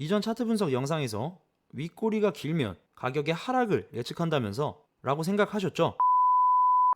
이전 차트 분석 영상에서 윗꼬리가 길면 가격의 하락을 예측한다면서 라고 생각하셨죠?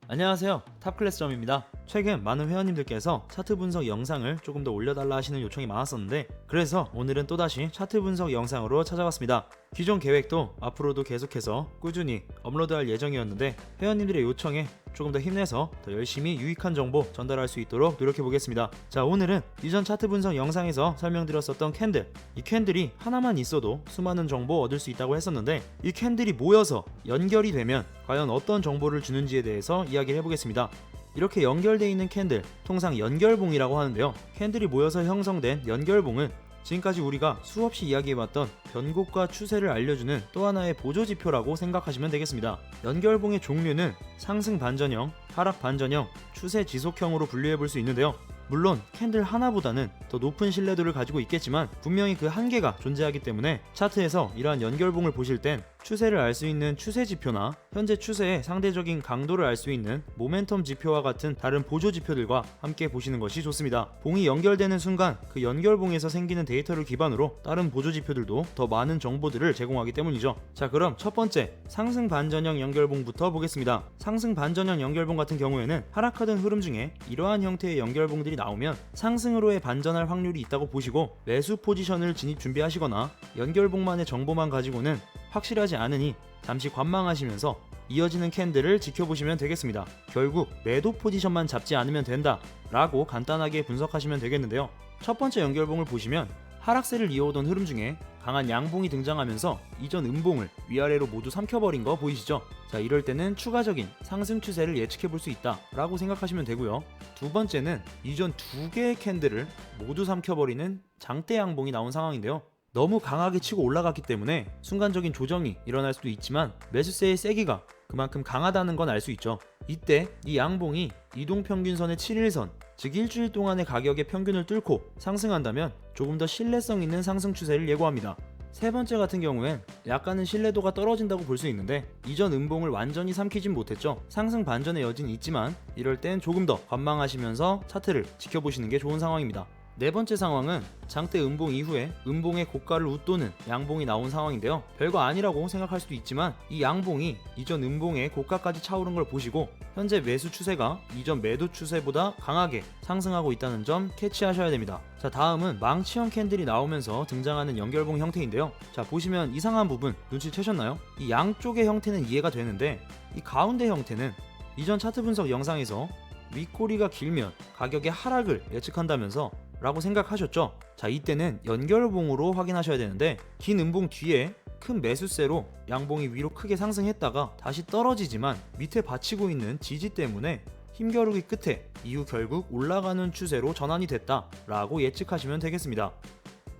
안녕하세요, 탑클래스점입니다. 최근 많은 회원님들께서 차트 분석 영상을 조금 더 올려달라 하시는 요청이 많았었는데, 그래서 오늘은 또다시 차트 분석 영상으로 찾아왔습니다. 기존 계획도 앞으로도 계속해서 꾸준히 업로드할 예정이었는데, 회원님들의 요청에 조금 더 힘내서 더 열심히 유익한 정보 전달할 수 있도록 노력해보겠습니다. 자, 오늘은 이전 차트 분석 영상에서 설명드렸었던 캔들, 이 캔들이 하나만 있어도 수많은 정보 얻을 수 있다고 했었는데, 이 캔들이 모여서 연결이 되면 과연 어떤 정보를 주는지에 대해서 이야기를 해보겠습니다. 이렇게 연결되어 있는 캔들, 통상 연결봉이라고 하는데요, 캔들이 모여서 형성된 연결봉은 지금까지 우리가 수없이 이야기해봤던 변곡과 추세를 알려주는 또 하나의 보조지표라고 생각하시면 되겠습니다. 연결봉의 종류는 상승 반전형, 하락 반전형, 추세 지속형으로 분류해볼 수 있는데요, 물론 캔들 하나보다는 더 높은 신뢰도를 가지고 있겠지만 분명히 그 한계가 존재하기 때문에 차트에서 이러한 연결봉을 보실 땐 추세를 알 수 있는 추세 지표나 현재 추세의 상대적인 강도를 알 수 있는 모멘텀 지표와 같은 다른 보조 지표들과 함께 보시는 것이 좋습니다. 봉이 연결되는 순간 그 연결봉에서 생기는 데이터를 기반으로 다른 보조 지표들도 더 많은 정보들을 제공하기 때문이죠. 자, 그럼 첫 번째 상승 반전형 연결봉부터 보겠습니다. 상승 반전형 연결봉 같은 경우에는 하락하던 흐름 중에 이러한 형태의 연결봉들이 나오면 상승으로의 반전할 확률이 있다고 보시고 매수 포지션을 진입 준비하시거나, 연결봉만의 정보만 가지고는 확실하지 않으니 잠시 관망하시면서 이어지는 캔들을 지켜보시면 되겠습니다. 결국 매도 포지션만 잡지 않으면 된다 라고 간단하게 분석하시면 되겠는데요, 첫 번째 연결봉을 보시면 하락세를 이어오던 흐름 중에 강한 양봉이 등장하면서 이전 음봉을 위아래로 모두 삼켜버린 거 보이시죠? 자, 이럴 때는 추가적인 상승 추세를 예측해볼 수 있다 라고 생각하시면 되고요, 두 번째는 이전 두 개의 캔들을 모두 삼켜버리는 장대 양봉이 나온 상황인데요, 너무 강하게 치고 올라갔기 때문에 순간적인 조정이 일어날 수도 있지만 매수세의 세기가 그만큼 강하다는 건 알 수 있죠. 이때 이 양봉이 이동평균선의 7일선, 즉 일주일 동안의 가격의 평균을 뚫고 상승한다면 조금 더 신뢰성 있는 상승 추세를 예고합니다. 세 번째 같은 경우엔 약간은 신뢰도가 떨어진다고 볼 수 있는데, 이전 음봉을 완전히 삼키진 못했죠. 상승 반전의 여지는 있지만 이럴 땐 조금 더 관망하시면서 차트를 지켜보시는 게 좋은 상황입니다. 네 번째 상황은 장대 음봉 이후에 음봉의 고가를 웃도는 양봉이 나온 상황인데요, 별거 아니라고 생각할 수도 있지만 이 양봉이 이전 음봉의 고가까지 차오른 걸 보시고 현재 매수 추세가 이전 매도 추세보다 강하게 상승하고 있다는 점 캐치하셔야 됩니다. 자, 다음은 망치형 캔들이 나오면서 등장하는 연결봉 형태인데요, 자, 보시면 이상한 부분 눈치채셨나요? 이 양쪽의 형태는 이해가 되는데 이 가운데 형태는 이전 차트 분석 영상에서 윗꼬리가 길면 가격의 하락을 예측한다면서 라고 생각하셨죠? 자, 이때는 연결봉으로 확인하셔야 되는데, 긴 음봉 뒤에 큰 매수세로 양봉이 위로 크게 상승했다가 다시 떨어지지만 밑에 받치고 있는 지지 때문에 힘겨루기 끝에 이후 결국 올라가는 추세로 전환이 됐다 라고 예측하시면 되겠습니다.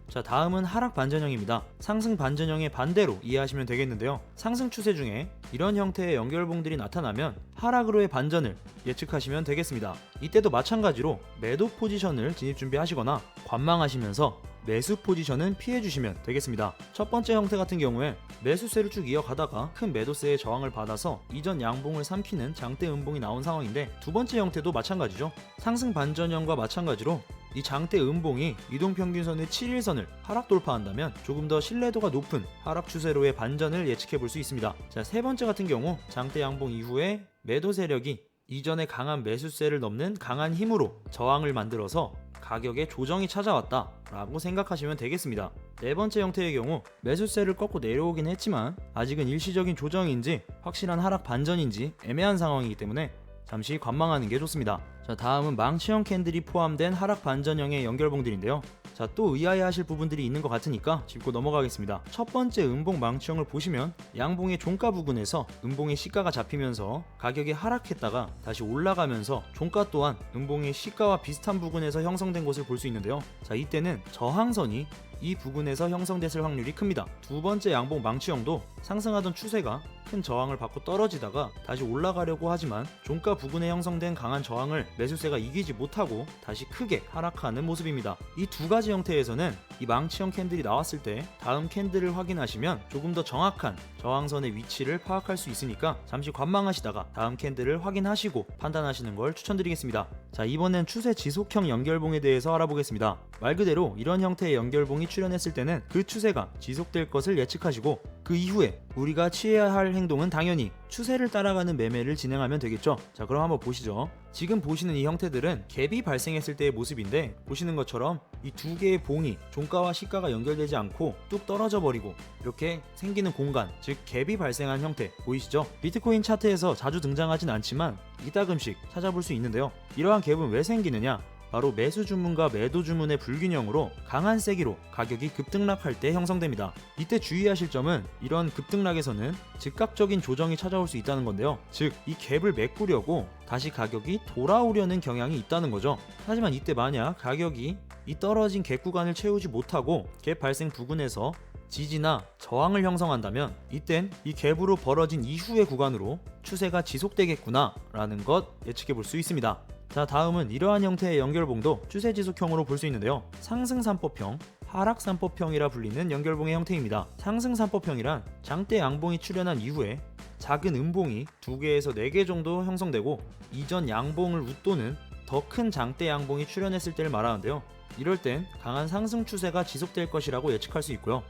자, 다음은 하락 반전형입니다. 상승 반전형의 반대로 이해하시면 되겠는데요, 상승 추세 중에 이런 형태의 연결봉들이 나타나면 하락으로의 반전을 예측하시면 되겠습니다. 이때도 마찬가지로 매도 포지션을 진입 준비하시거나 관망하시면서 매수 포지션은 피해주시면 되겠습니다. 첫 번째 형태 같은 경우에 매수세를 쭉 이어가다가 큰 매도세의 저항을 받아서 이전 양봉을 삼키는 장대 음봉이 나온 상황인데, 두 번째 형태도 마찬가지죠. 상승 반전형과 마찬가지로 이 장대 음봉이 이동평균선의 7일선을 하락 돌파한다면 조금 더 신뢰도가 높은 하락 추세로의 반전을 예측해 볼 수 있습니다. 자, 세 번째 같은 경우 장대 양봉 이후에 매도 세력이 이전의 강한 매수세를 넘는 강한 힘으로 저항을 만들어서 가격에 조정이 찾아왔다 라고 생각하시면 되겠습니다. 네 번째 형태의 경우 매수세를 꺾고 내려오긴 했지만 아직은 일시적인 조정인지 확실한 하락 반전인지 애매한 상황이기 때문에 잠시 관망하는 게 좋습니다. 자, 다음은 망치형 캔들이 포함된 하락 반전형의 연결봉들인데요, 자, 또 의아해 하실 부분들이 있는 것 같으니까 짚고 넘어가겠습니다. 첫 번째 음봉 망치형을 보시면 양봉의 종가 부근에서 음봉의 시가가 잡히면서 가격이 하락했다가 다시 올라가면서 종가 또한 음봉의 시가와 비슷한 부근에서 형성된 것을 볼 수 있는데요, 자, 이때는 저항선이 이 부근에서 형성됐을 확률이 큽니다. 두 번째 양봉 망치형도 상승하던 추세가 큰 저항을 받고 떨어지다가 다시 올라가려고 하지만 종가 부근에 형성된 강한 저항을 매수세가 이기지 못하고 다시 크게 하락하는 모습입니다. 이 두 가지 형태에서는 이 망치형 캔들이 나왔을 때 다음 캔들을 확인하시면 조금 더 정확한 저항선의 위치를 파악할 수 있으니까 잠시 관망하시다가 다음 캔들을 확인하시고 판단하시는 걸 추천드리겠습니다. 자, 이번엔 추세 지속형 연결봉에 대해서 알아보겠습니다. 말 그대로 이런 형태의 연결봉이 출현했을 때는 그 추세가 지속될 것을 예측하시고 그 이후에 우리가 취해야 할 행동은 당연히 추세를 따라가는 매매를 진행하면 되겠죠. 자, 그럼 한번 보시죠. 지금 보시는 이 형태들은 갭이 발생했을 때의 모습인데 보시는 것처럼 이 두 개의 봉이 종가와 시가가 연결되지 않고 뚝 떨어져 버리고 이렇게 생기는 공간, 즉 갭이 발생한 형태 보이시죠? 비트코인 차트에서 자주 등장하진 않지만 이따금씩 찾아볼 수 있는데요. 이러한 갭은 왜 생기느냐? 바로 매수 주문과 매도 주문의 불균형으로 강한 세기로 가격이 급등락할 때 형성됩니다. 이때 주의하실 점은 이런 급등락에서는 즉각적인 조정이 찾아올 수 있다는 건데요. 즉, 이 갭을 메꾸려고 다시 가격이 돌아오려는 경향이 있다는 거죠. 하지만 이때 만약 가격이 이 떨어진 갭 구간을 채우지 못하고 갭 발생 부근에서 지지나 저항을 형성한다면 이땐 이 갭으로 벌어진 이후의 구간으로 추세가 지속되겠구나 라는 것 예측해 볼 수 있습니다. 자, 다음은 이러한 형태의 연결봉도 추세 지속형으로 볼 수 있는데요. 상승 3법형, 하락 3법형이라 불리는 연결봉의 형태입니다. 상승 3법형이란 장대 양봉이 출현한 이후에 작은 음봉이 2개에서 4개 정도 형성되고 이전 양봉을 웃도는 더 큰 장대 양봉이 출현했을 때를 말하는데요. 이럴 땐 강한 상승 추세가 지속될 것이라고 예측할 수 있고요.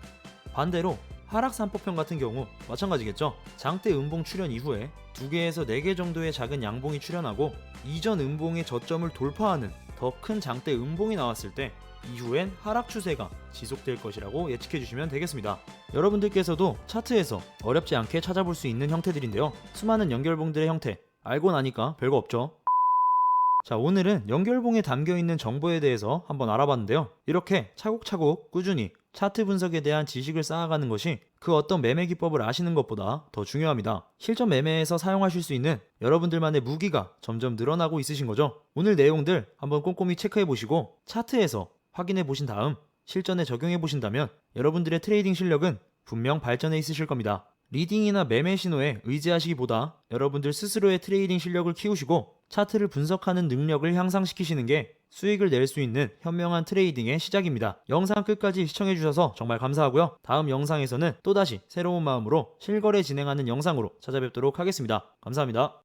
반대로 하락 3법형 같은 경우 마찬가지겠죠. 장대 음봉 출현 이후에 2개에서 4개 정도의 작은 양봉이 출현하고 이전 음봉의 저점을 돌파하는 더 큰 장대 음봉이 나왔을 때 이후엔 하락 추세가 지속될 것이라고 예측해 주시면 되겠습니다. 여러분들께서도 차트에서 어렵지 않게 찾아볼 수 있는 형태들인데요. 수많은 연결봉들의 형태 알고 나니까 별거 없죠. 자, 오늘은 연결봉에 담겨있는 정보에 대해서 한번 알아봤는데요. 이렇게 차곡차곡 꾸준히 차트 분석에 대한 지식을 쌓아가는 것이 그 어떤 매매 기법을 아시는 것보다 더 중요합니다. 실전 매매에서 사용하실 수 있는 여러분들만의 무기가 점점 늘어나고 있으신 거죠. 오늘 내용들 한번 꼼꼼히 체크해 보시고 차트에서 확인해 보신 다음 실전에 적용해 보신다면 여러분들의 트레이딩 실력은 분명 발전해 있으실 겁니다. 리딩이나 매매 신호에 의지하시기보다 여러분들 스스로의 트레이딩 실력을 키우시고 차트를 분석하는 능력을 향상시키시는 게 수익을 낼 수 있는 현명한 트레이딩의 시작입니다. 영상 끝까지 시청해주셔서 정말 감사하고요. 다음 영상에서는 또다시 새로운 마음으로 실거래 진행하는 영상으로 찾아뵙도록 하겠습니다. 감사합니다.